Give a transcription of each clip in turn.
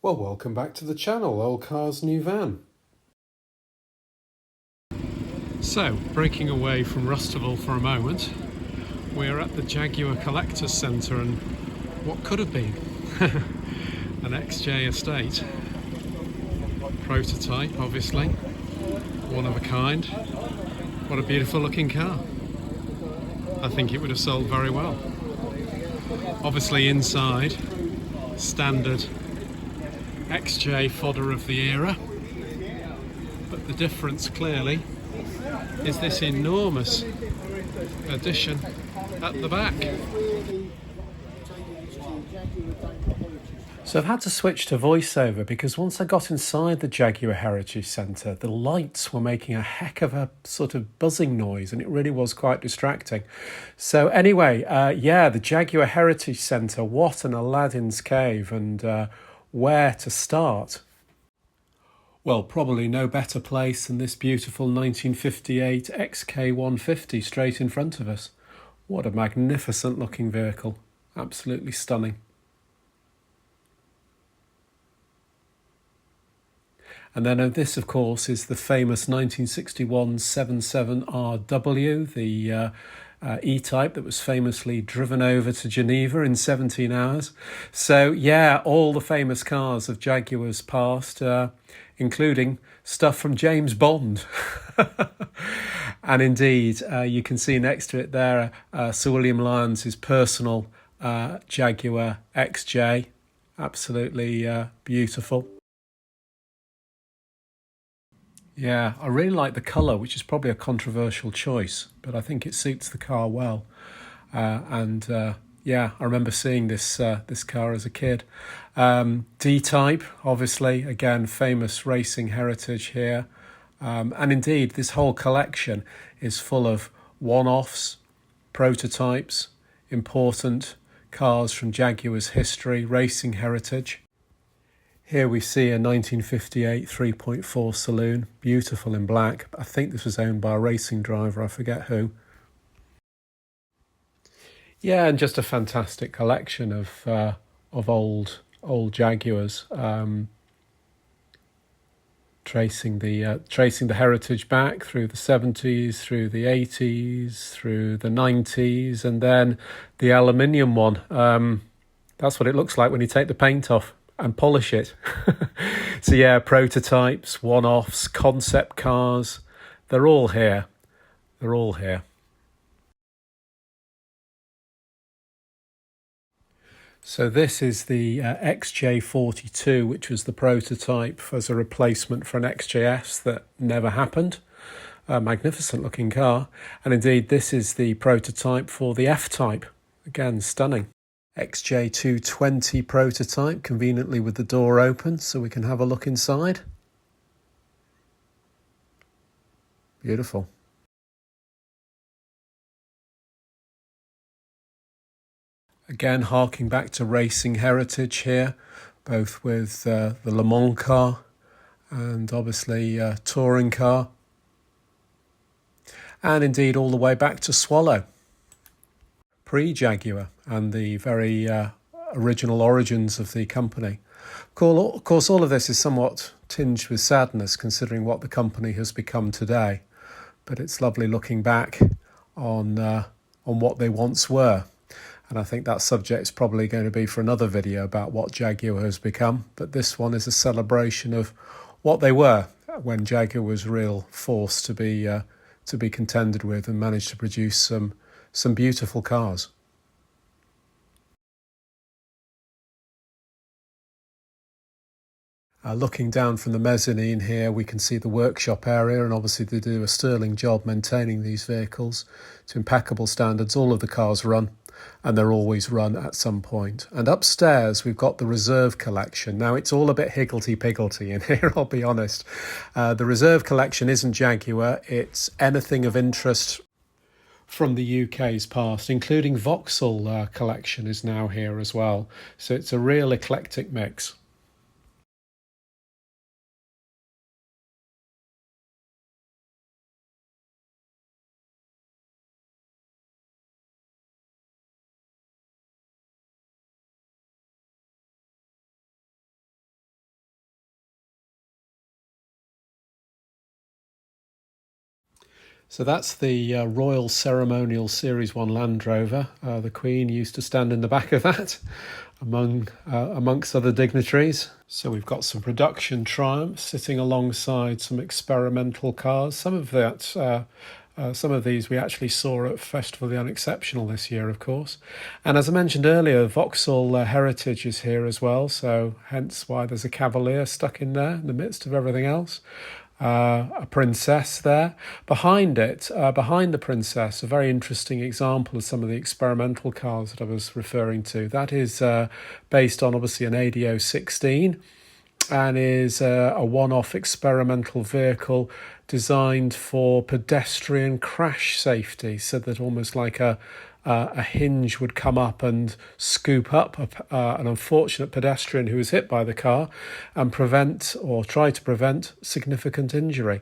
Well, welcome back to the channel, Old Cars New Van. So, breaking away from Rustival for a moment, we're at the Jaguar Collectors Centre and what could have been an XJ estate. Prototype, obviously, one of a kind. What a beautiful looking car. I think it would have sold very well. Obviously inside, standard XJ fodder of the era, but the difference clearly is this enormous addition at the back. So I've had to switch to voiceover because once I got inside the Jaguar Heritage Centre, the lights were making a heck of a sort of buzzing noise and it really was quite distracting. So anyway, the Jaguar Heritage Centre, what an Aladdin's cave, and where to start? Well, probably no better place than this beautiful 1958 XK150 straight in front of us. What a magnificent looking vehicle. Absolutely stunning. And then this, of course, is the famous 1961 77RW, the E-Type that was famously driven over to Geneva in 17 hours. So, yeah, all the famous cars of Jaguar's past, including stuff from James Bond. And indeed, you can see next to it there, Sir William Lyons' personal Jaguar XJ. Absolutely beautiful. Yeah, I really like the colour, which is probably a controversial choice, but I think it suits the car well. Yeah, I remember seeing this car as a kid. D-Type, obviously, again, famous racing heritage here. And indeed, this whole collection is full of one-offs, prototypes, important cars from Jaguar's history, racing heritage. Here we see a 1958 3.4 saloon, beautiful in black. I think this was owned by a racing driver, I forget who. Yeah, and just a fantastic collection of old Jaguars, tracing the heritage back through the 70s, through the 80s, through the 90s, and then the aluminium one. That's what it looks like when you take the paint off and polish it. So yeah, prototypes, one-offs, concept cars, they're all here. They're all here. So this is the XJ42, which was the prototype as a replacement for an XJS that never happened. A magnificent looking car. And indeed, this is the prototype for the F-Type. Again, stunning. XJ220 prototype, conveniently with the door open so we can have a look inside. Beautiful. Again, harking back to racing heritage here, both with the Le Mans car and obviously touring car. And indeed all the way back to Swallow, pre-Jaguar, and the very original origins of the company. Of course, all of this is somewhat tinged with sadness considering what the company has become today. But it's lovely looking back on what they once were. And I think that subject's probably going to be for another video about what Jaguar has become. But this one is a celebration of what they were when Jaguar was a real force to be contended with and managed to produce some beautiful cars. Looking down from the mezzanine here, we can see the workshop area, and obviously they do a sterling job maintaining these vehicles to impeccable standards. All of the cars run, and they're always run at some point. And upstairs, we've got the reserve collection. Now, it's all a bit higgledy-piggledy in here, I'll be honest. The reserve collection isn't Jaguar. It's anything of interest from the UK's past, including Vauxhall collection is now here as well. So it's a real eclectic mix. So that's the Royal Ceremonial Series 1 Land Rover. The Queen used to stand in the back of that amongst other dignitaries. So we've got some production Triumphs sitting alongside some experimental cars. Some of these we actually saw at Festival of the Unexceptional this year, of course. And as I mentioned earlier, Vauxhall Heritage is here as well, so hence why there's a Cavalier stuck in there in the midst of everything else. A Princess there. Behind it, behind the Princess, a very interesting example of some of the experimental cars that I was referring to. That is based on obviously an ADO 16 and is a one-off experimental vehicle designed for pedestrian crash safety, so that almost like a hinge would come up and scoop up an unfortunate pedestrian who was hit by the car and prevent or try to prevent significant injury.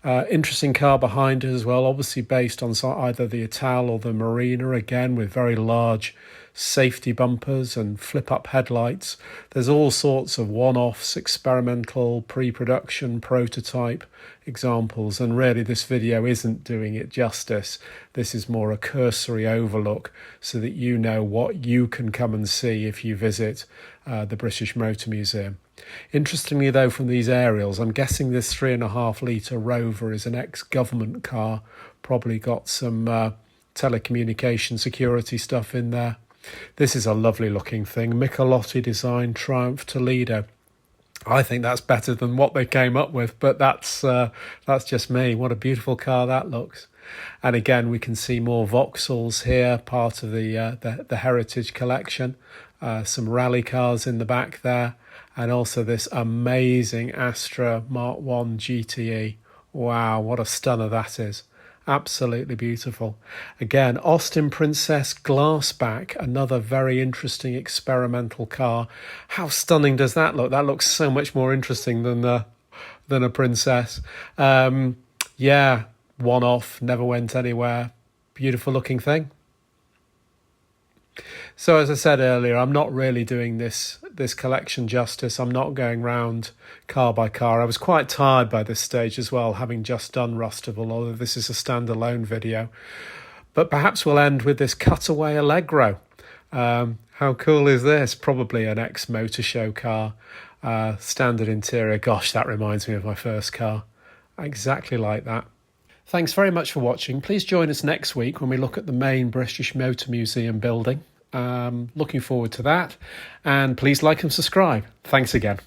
Interesting car behind it as well, obviously based on either the Ital or the Marina, again with very large safety bumpers and flip-up headlights. There's all sorts of one-offs, experimental, pre-production, prototype examples, and really this video isn't doing it justice. This is more a cursory overlook so that you know what you can come and see if you visit the British Motor Museum. Interestingly though, from these aerials, I'm guessing this 3.5 litre Rover is an ex-government car, probably got some telecommunication security stuff in there. This is a lovely looking thing, Michelotti design Triumph Toledo. I think that's better than what they came up with, but that's just me. What a beautiful car that looks. And again, we can see more Vauxhalls here, part of the Heritage collection. Some rally cars in the back there, and also this amazing Astra Mark 1 GTE. Wow, what a stunner that is. Absolutely beautiful. Again, Austin Princess Glassback, another very interesting experimental car. How stunning does that look? That looks so much more interesting than a Princess. Yeah, one off, never went anywhere. Beautiful looking thing. So as I said earlier, I'm not really doing this collection justice. I'm not going round car by car. I was quite tired by this stage as well, having just done Rustival, although this is a standalone video. But perhaps we'll end with this cutaway Allegro. How cool is this? Probably an ex-motor show car. Standard interior. Gosh, that reminds me of my first car. Exactly like that. Thanks very much for watching. Please join us next week when we look at the main British Motor Museum building. Looking forward to that. And please like and subscribe. Thanks again.